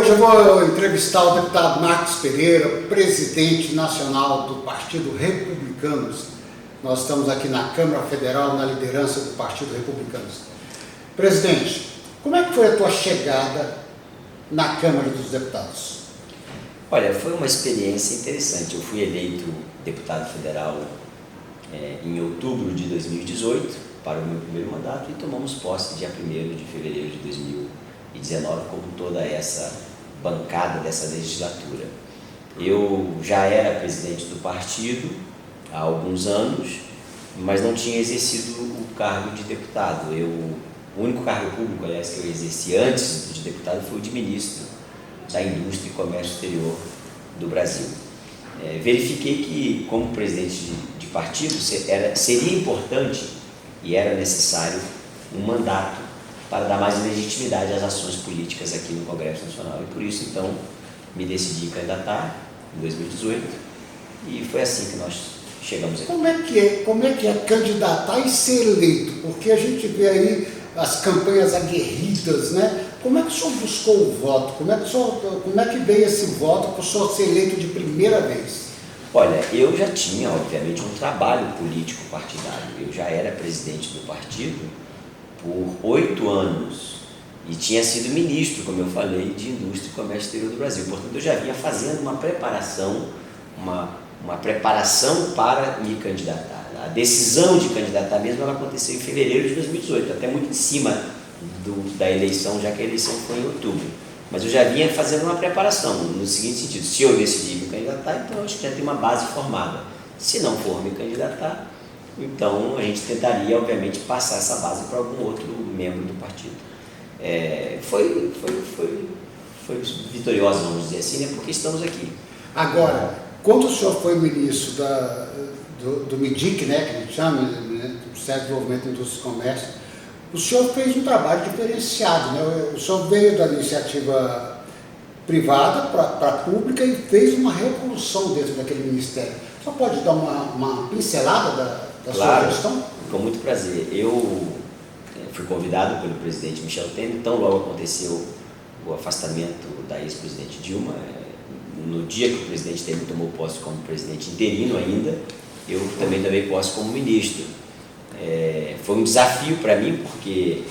Hoje eu vou entrevistar o deputado Marcos Pereira, presidente nacional do Partido Republicanos. Nós estamos aqui na Câmara Federal, na liderança do Partido Republicanos. Presidente, como é que foi a tua chegada na Câmara dos Deputados? Olha, foi uma experiência interessante. Eu fui eleito deputado federal em outubro de 2018 para o meu primeiro mandato e tomamos posse dia 1º de fevereiro de 2019, como toda essa bancada dessa legislatura. Eu já era presidente do partido há alguns anos, mas não tinha exercido o cargo de deputado. O único cargo público, aliás, que eu exerci antes de deputado foi o de ministro da Indústria e Comércio Exterior do Brasil. Verifiquei que, como presidente de partido, seria importante e era necessário um mandato para dar mais legitimidade às ações políticas aqui no Congresso Nacional. E por isso, então, me decidi candidatar em 2018 e foi assim que nós chegamos aqui. Como é que é candidatar e ser eleito? Porque a gente vê aí as campanhas aguerridas, né? Como é que o senhor buscou o voto? Como é que veio esse voto para o senhor ser eleito de primeira vez? Olha, eu já tinha, obviamente, um trabalho político partidário. Eu já era presidente do partido por 8 anos e tinha sido ministro, como eu falei, de Indústria e Comércio Exterior do Brasil. Portanto, eu já vinha fazendo uma preparação para me candidatar. A decisão de candidatar mesmo ela aconteceu em fevereiro de 2018, até muito em cima da eleição, já que a eleição foi em outubro. Mas eu já vinha fazendo uma preparação, no seguinte sentido: se eu decidir me candidatar, então eu acho que já tem uma base formada. Se não for me candidatar, então a gente tentaria, obviamente, passar essa base para algum outro membro do partido. Foi vitoriosa, vamos dizer assim, né? Porque estamos aqui. Agora, quando o senhor foi ministro do MIDIC, né, que a gente chama, né, do Ministério do Desenvolvimento, Indústria e Comércio, o senhor fez um trabalho diferenciado, né? O senhor veio da iniciativa privada para a pública e fez uma revolução dentro daquele ministério. O senhor pode dar uma pincelada da Claro, sua gestão? com muito prazer. Eu fui convidado pelo presidente Michel Temer, então logo aconteceu o afastamento da ex-presidente Dilma. No dia que o presidente Temer tomou posse como presidente interino ainda, eu também tomei posse como ministro. Foi um desafio para mim, porque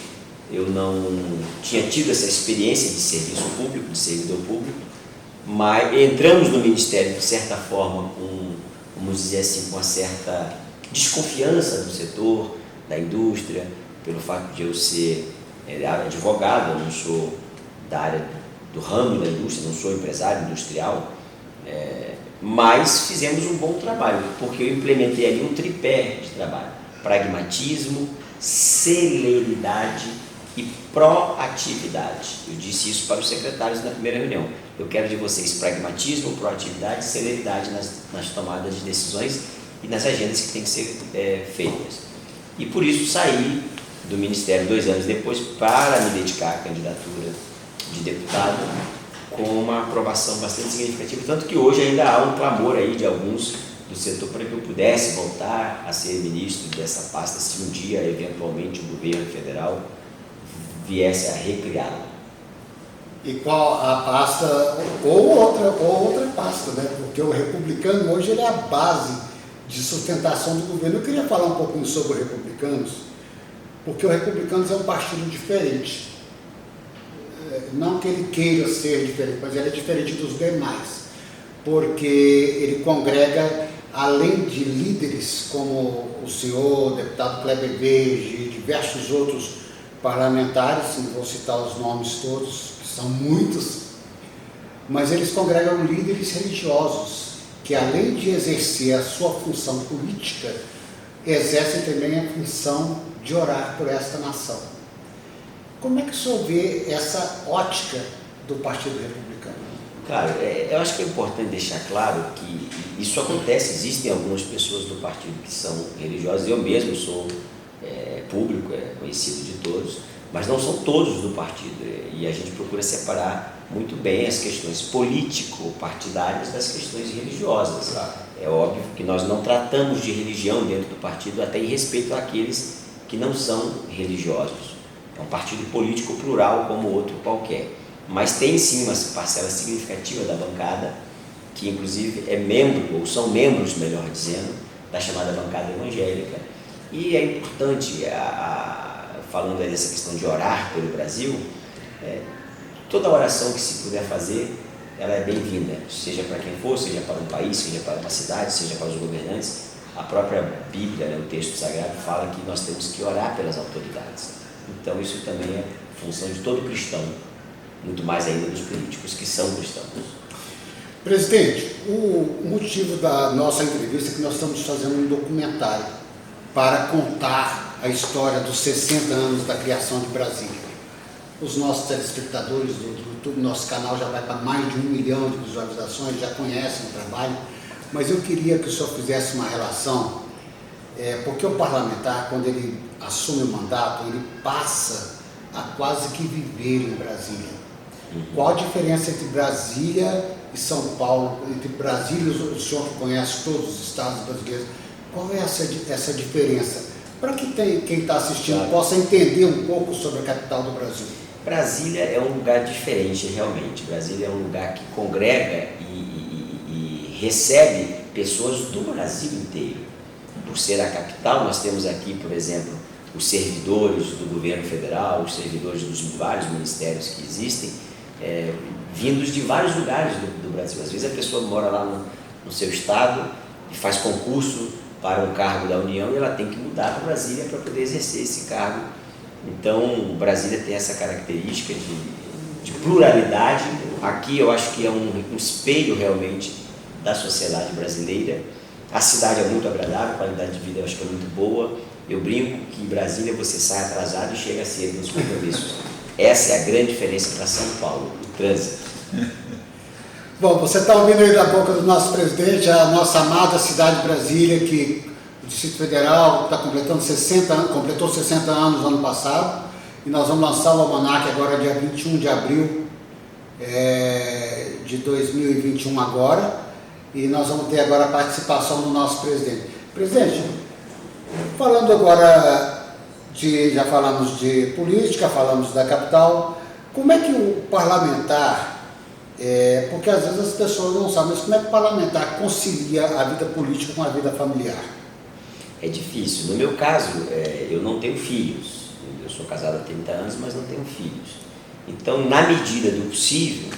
eu não tinha tido essa experiência de serviço público, de servidor público, mas entramos no ministério, de certa forma, vamos dizer assim, com uma certa desconfiança do setor, da indústria, pelo fato de eu ser advogado, eu não sou da área do ramo da indústria, não sou empresário industrial, mas fizemos um bom trabalho, porque eu implementei ali um tripé de trabalho: pragmatismo, celeridade e proatividade. Eu disse isso para os secretários na primeira reunião. Eu quero de vocês pragmatismo, proatividade e celeridade nas tomadas de decisões e nas agendas que têm que ser feitas. E por isso saí do Ministério 2 anos depois para me dedicar à candidatura de deputado com uma aprovação bastante significativa, tanto que hoje ainda há um clamor aí de alguns do setor para que eu pudesse voltar a ser ministro dessa pasta se um dia, eventualmente, o governo federal viesse a recriá-la. E qual a pasta, ou outra pasta, né? Porque o Republicano hoje ele é a base de sustentação do governo. Eu queria falar um pouquinho sobre o Republicanos, porque o Republicanos é um partido diferente. Não que ele queira ser diferente, mas ele é diferente dos demais, porque ele congrega, além de líderes como o senhor, o deputado Kleber Verde e diversos outros parlamentares, não vou citar os nomes todos, que são muitos, mas eles congregam líderes religiosos, que além de exercer a sua função política, exercem também a função de orar por esta nação. Como é que o senhor vê essa ótica do Partido Republicano? Claro, eu acho que é importante deixar claro que isso acontece, existem algumas pessoas do partido que são religiosas, eu mesmo sou público, conhecido de todos, mas não são todos do partido, e a gente procura separar muito bem as questões político-partidárias das questões religiosas. Claro. É óbvio que nós não tratamos de religião dentro do partido, até em respeito àqueles que não são religiosos. É um partido político plural como outro qualquer. mas tem sim uma parcela significativa da bancada, que inclusive é membro, ou são membros, melhor dizendo, da chamada bancada evangélica. E é importante, falando aí dessa questão de orar pelo Brasil, toda oração que se puder fazer, ela é bem-vinda, seja para quem for, seja para um país, seja para uma cidade, seja para os governantes. A própria Bíblia, né, o texto sagrado, fala que nós temos que orar pelas autoridades. Então isso também é função de todo cristão, muito mais ainda dos políticos que são cristãos. Presidente, o motivo da nossa entrevista é que nós estamos fazendo um documentário para contar a história dos 60 anos da criação de Brasília. Os nossos telespectadores do YouTube, nosso canal já vai para mais de 1 milhão de visualizações, já conhecem o trabalho, mas eu queria que o senhor fizesse uma relação, porque o parlamentar, quando ele assume o mandato, ele passa a quase que viver em Brasília. Qual a diferença entre Brasília e São Paulo, entre Brasília, o senhor que conhece todos os estados brasileiros, qual é essa diferença? Para que quem está assistindo possa entender um pouco sobre a capital do Brasil. Brasília é um lugar diferente, realmente. Brasília é um lugar que congrega e recebe pessoas do Brasil inteiro. Por ser a capital, nós temos aqui, por exemplo, os servidores do governo federal, os servidores dos vários ministérios que existem, vindos de vários lugares do Brasil. Às vezes a pessoa mora lá no seu estado e faz concurso para um cargo da União e ela tem que mudar para Brasília para poder exercer esse cargo. Então, Brasília tem essa característica de pluralidade. Aqui eu acho que é um espelho realmente da sociedade brasileira. A cidade é muito agradável, a qualidade de vida eu acho que é muito boa. Eu brinco que em Brasília você sai atrasado e chega cedo nos compromissos. Essa é a grande diferença para São Paulo, o trânsito. Bom, você está ouvindo aí da boca do nosso presidente, a nossa amada cidade de Brasília, que o Distrito Federal está completou 60 anos no ano passado, e nós vamos lançar o almanaque agora dia 21 de abril de 2021 agora, e nós vamos ter agora a participação do nosso presidente. Presidente, falando agora já falamos de política, falamos da capital, como é que o parlamentar, porque às vezes as pessoas não sabem, mas como é que o parlamentar concilia a vida política com a vida familiar? É difícil. No meu caso, eu não tenho filhos. Eu sou casado há 30 anos, mas não tenho filhos. Então, na medida do possível,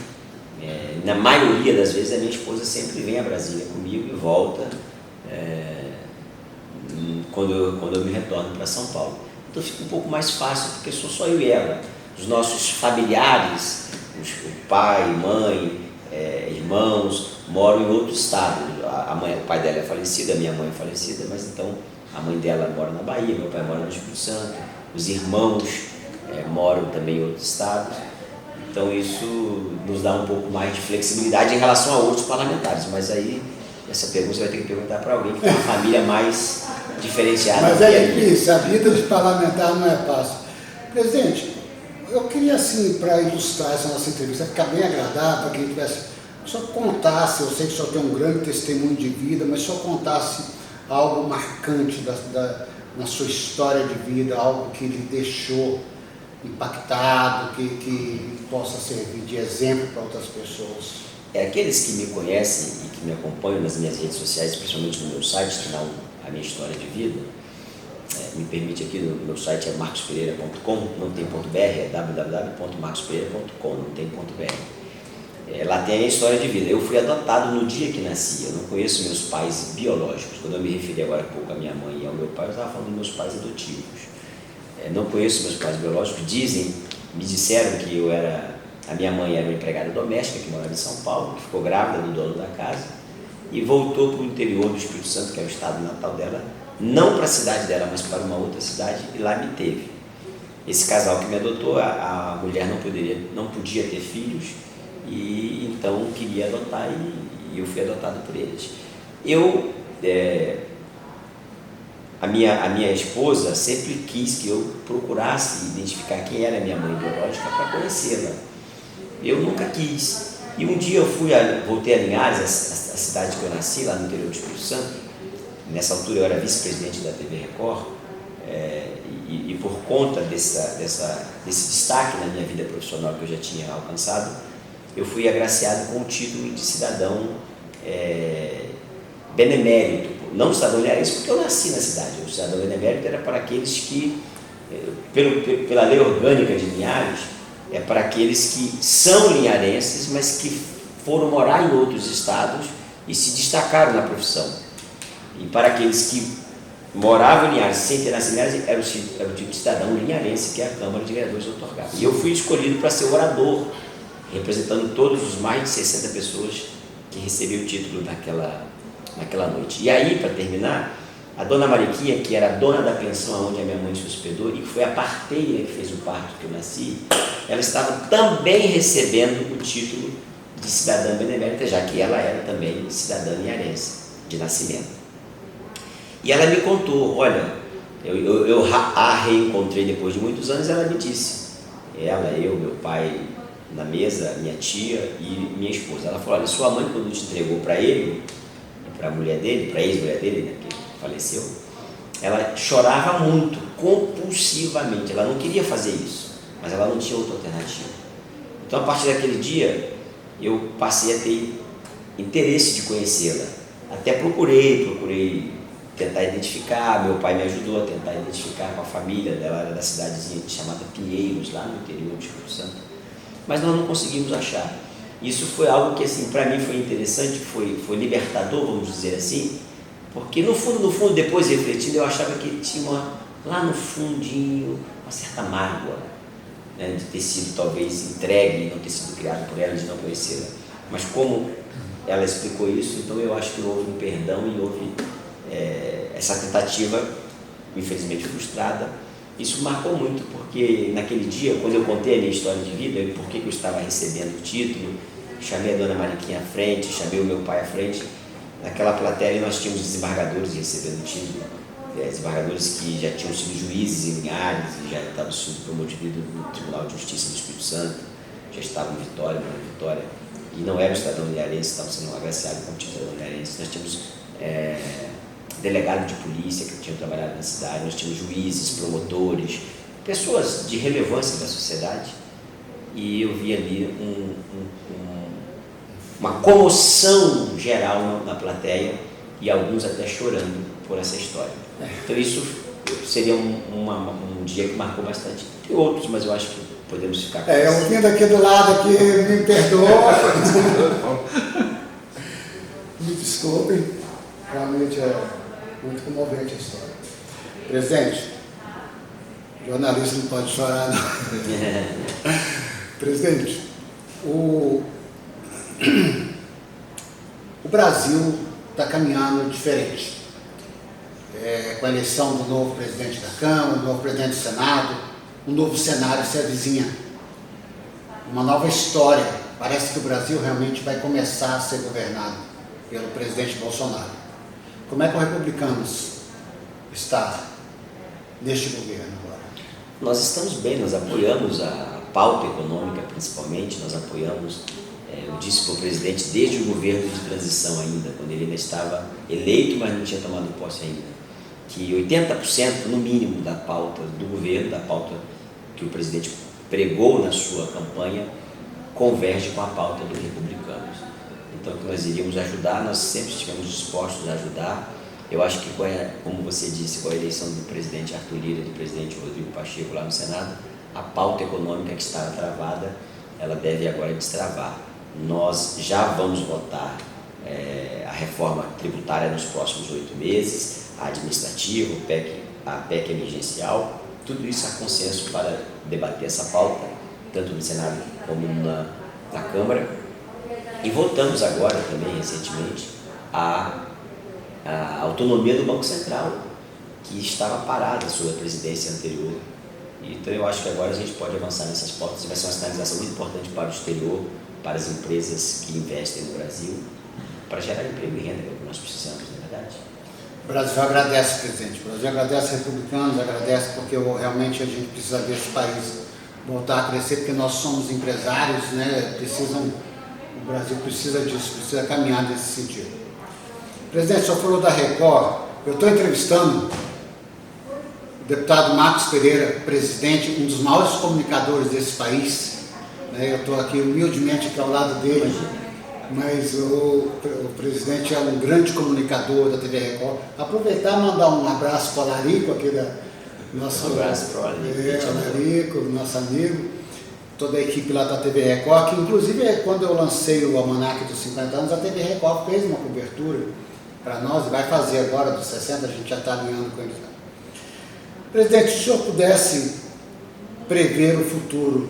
na maioria das vezes, a minha esposa sempre vem a Brasília comigo e volta quando eu me retorno para São Paulo. Então fica um pouco mais fácil, porque sou só eu e ela. Os nossos familiares, o pai, mãe, irmãos, moram em outro estado. O pai dela é falecido, a minha mãe é falecida, mas então a mãe dela mora na Bahia, meu pai mora no Espírito Santo, os irmãos moram também em outros estados. Então isso nos dá um pouco mais de flexibilidade em relação a outros parlamentares, mas aí essa pergunta você vai ter que perguntar para alguém que tem uma família mais diferenciada. Mas é difícil, a vida de parlamentar não é fácil. Presidente, eu queria assim, para ilustrar essa nossa entrevista, ficar bem agradável, para quem tivesse, o senhor contasse, eu sei que o senhor tem um grande testemunho de vida, mas se o senhor contasse algo marcante na sua história de vida, algo que lhe deixou impactado, que possa servir de exemplo para outras pessoas. Aqueles que me conhecem e que me acompanham nas minhas redes sociais, principalmente no meu site, que dá a minha história de vida, me permite aqui, no meu site é marcospereira.com, não tem .br, é www.marcospereira.com, não tem .br. Lá tem a minha história de vida. Eu fui adotado no dia que nasci, eu não conheço meus pais biológicos. Quando eu me referi agora há pouco à minha mãe e ao meu pai, eu estava falando dos meus pais adotivos. Não conheço meus pais biológicos, me disseram que a minha mãe era uma empregada doméstica que morava em São Paulo, que ficou grávida do dono da casa e voltou para o interior do Espírito Santo, que é o estado natal dela, não para a cidade dela, mas para uma outra cidade, e lá me teve. Esse casal que me adotou, a mulher não podia ter filhos, e então queria adotar, e eu fui adotado por eles. A minha esposa sempre quis que eu procurasse identificar quem era a minha mãe biológica para conhecê-la. Eu nunca quis. E um dia voltei a Linhares, a cidade que eu nasci, lá no interior do Espírito Santo. Nessa altura eu era vice-presidente da TV Record, e por conta desse destaque na minha vida profissional que eu já tinha alcançado, eu fui agraciado com o título de cidadão benemérito. Não cidadão linharense, porque eu nasci na cidade. O cidadão benemérito era para aqueles que, pela lei orgânica de Linhares, é para aqueles que são linharenses, mas que foram morar em outros estados e se destacaram na profissão. E para aqueles que moravam em Linhares sem ter nascido em Linhares, era o tipo de cidadão linharense que a Câmara de Vereadores otorgava. E eu fui escolhido para ser orador, representando todos os mais de 60 pessoas que recebiam o título naquela noite. E aí, para terminar, a dona Mariquinha, que era a dona da pensão onde a minha mãe se hospedou e que foi a parteira que fez o parto que eu nasci, ela estava também recebendo o título de cidadã benemérita, já que ela era também cidadã linharense de nascimento. E ela me contou, olha, eu a reencontrei depois de muitos anos, ela me disse, ela, eu, meu pai na mesa, minha tia e minha esposa, ela falou, olha, sua mãe quando te entregou para ele, para a mulher dele, para a ex-mulher dele, né, que faleceu, ela chorava muito, compulsivamente, ela não queria fazer isso, mas ela não tinha outra alternativa. Então, a partir daquele dia, eu passei a ter interesse de conhecê-la, até procurei tentar identificar, meu pai me ajudou a tentar identificar com a família dela, era da cidadezinha chamada Pinheiros, lá no interior do Espírito Santo, mas nós não conseguimos achar. Isso foi algo que, assim, para mim foi interessante, foi libertador, vamos dizer assim, porque no fundo, depois refletindo, eu achava que tinha lá no fundinho uma certa mágoa, né, de ter sido talvez entregue, não ter sido criado por ela, de não conhecê-la. Mas como ela explicou isso, então eu acho que houve um perdão e houve essa tentativa, infelizmente frustrada. Isso marcou muito, porque naquele dia, quando eu contei a minha história de vida, e por que eu estava recebendo o título, chamei a dona Mariquinha à frente, chamei o meu pai à frente, naquela plateia nós tínhamos desembargadores recebendo o título, desembargadores que já tinham sido juízes em Linhares e já estavam sendo promovidos no Tribunal de Justiça do Espírito Santo, já estavam em Vitória, e não eram cidadão linharense, estavam sendo agraciados como cidadão linharense. Nós tínhamos delegado de polícia que tinham trabalhado na cidade, nós tínhamos juízes, promotores, pessoas de relevância da sociedade, e eu vi ali uma comoção geral na plateia e alguns até chorando por essa história. Então isso seria um dia que marcou bastante. Tem outros, mas eu acho que podemos ficar com isso. Eu vindo aqui do lado, aqui, me perdoa. Me desculpem, realmente é muito comovente a história. Presidente, jornalista não pode chorar, não. Presidente, o Brasil está caminhando diferente. Com a eleição do novo presidente da Câmara, do novo presidente do Senado, um novo cenário se avizinha. Uma nova história. Parece que o Brasil realmente vai começar a ser governado pelo presidente Bolsonaro. Como é que o Republicanos está neste governo agora? Nós estamos bem, nós apoiamos a pauta econômica, principalmente, nós apoiamos, eu disse para o presidente, desde o governo de transição ainda, quando ele ainda estava eleito, mas não tinha tomado posse ainda, que 80% no mínimo da pauta do governo, da pauta que o presidente pregou na sua campanha, converge com a pauta dos republicanos. Então, que nós iríamos ajudar, nós sempre estivemos dispostos a ajudar. Eu acho que, como você disse, com a eleição do presidente Arthur Lira e do presidente Rodrigo Pacheco lá no Senado, a pauta econômica que estava travada, ela deve agora destravar. Nós já vamos votar a reforma tributária nos próximos 8 meses, a administrativa, a PEC emergencial, tudo isso há consenso para debater essa pauta, tanto no Senado como na Câmara. E votamos agora também, recentemente, a autonomia do Banco Central, que estava parada sob a presidência anterior. Então eu acho que agora a gente pode avançar nessas pautas e vai ser uma sinalização muito importante para o exterior, para as empresas que investem no Brasil, para gerar emprego e renda, que é o que nós precisamos, na verdade. O Brasil agradece, presidente. O Brasil agradece republicanos, agradece porque realmente a gente precisa ver esse país voltar a crescer, porque nós somos empresários, né? O Brasil precisa disso, precisa caminhar nesse sentido. Presidente, o senhor falou da Record. Eu estou entrevistando o deputado Marcos Pereira, presidente, um dos maiores comunicadores desse país, né? Eu estou aqui humildemente aqui ao lado dele, mas o presidente é um grande comunicador da TV Record. Aproveitar e mandar um abraço para o Alarico, aqui da nosso, Um abraço para o Alarico, nosso amigo, toda a equipe lá da TV Record, que inclusive quando eu lancei o Almanac dos 50 anos, a TV Record fez uma cobertura para nós, e vai fazer agora dos 60, a gente já está alinhando com eles. Presidente, se o senhor pudesse prever o futuro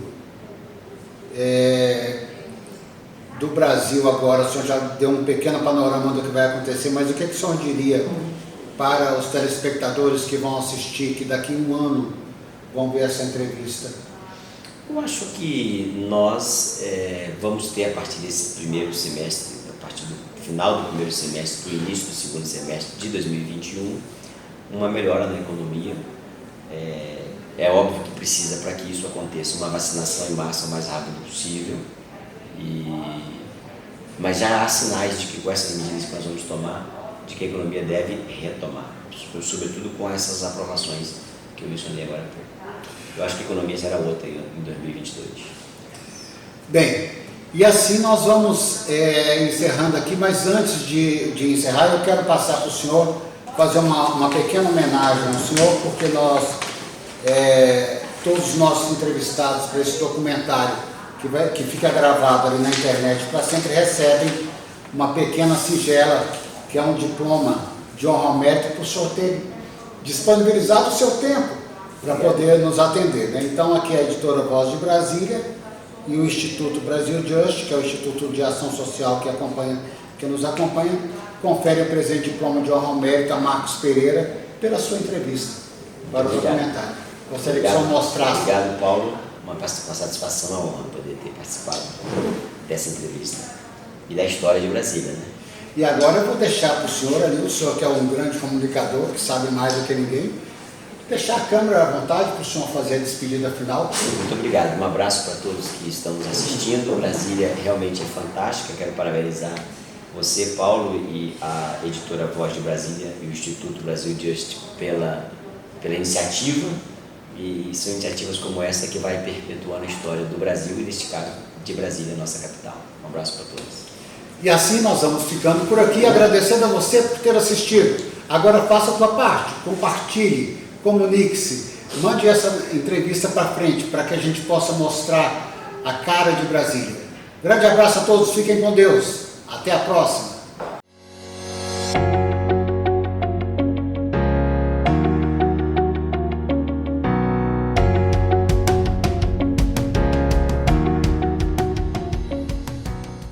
do Brasil agora, o senhor já deu um pequeno panorama do que vai acontecer, mas o que o senhor diria para os telespectadores que vão assistir, que daqui a um ano vão ver essa entrevista? Eu acho que nós vamos ter, a partir desse primeiro semestre, a partir do final do primeiro semestre, do início do segundo semestre de 2021, uma melhora na economia. É óbvio que precisa, para que isso aconteça, uma vacinação em massa o mais rápido possível, mas já há sinais de que com essas medidas que nós vamos tomar, de que a economia deve retomar, sobretudo com essas aprovações que eu mencionei agora há pouco. Eu acho que a economia será outra em 2022. Bem, e assim nós vamos encerrando aqui, mas antes de encerrar, eu quero passar para o senhor, fazer uma pequena homenagem ao senhor, porque todos os nossos entrevistados para esse documentário, que fica gravado ali na internet para sempre, recebem uma pequena singela, que é um diploma de honra ao mérito, para o senhor ter disponibilizado o seu tempo para poder nos atender, né? Então aqui é a editora Voz de Brasília e o Instituto Brasil Just, que é o Instituto de Ação Social que nos acompanha, confere o presente diploma de honra ao mérito a Marcos Pereira pela sua entrevista para o documentário. Gostaria que o senhor mostrasse. Obrigado, Paulo. Uma satisfação, uma honra poder ter participado dessa entrevista e da história de Brasília, né? E agora eu vou deixar para o senhor ali, o senhor que é um grande comunicador, que sabe mais do que ninguém, deixar a câmera à vontade para o senhor fazer a despedida final. Muito obrigado. Um abraço para todos que estão nos assistindo. Brasília realmente é fantástica. Quero parabenizar você, Paulo, e a editora Voz de Brasília e o Instituto Brasil Just pela iniciativa. E são iniciativas como essa que vai perpetuando a história do Brasil e, neste caso, de Brasília, nossa capital. Um abraço para todos. E assim nós vamos ficando por aqui, agradecendo a você por ter assistido. Agora faça a sua parte, compartilhe, comunique-se, mande essa entrevista para frente, para que a gente possa mostrar a cara de Brasília. Grande abraço a todos, fiquem com Deus. Até a próxima.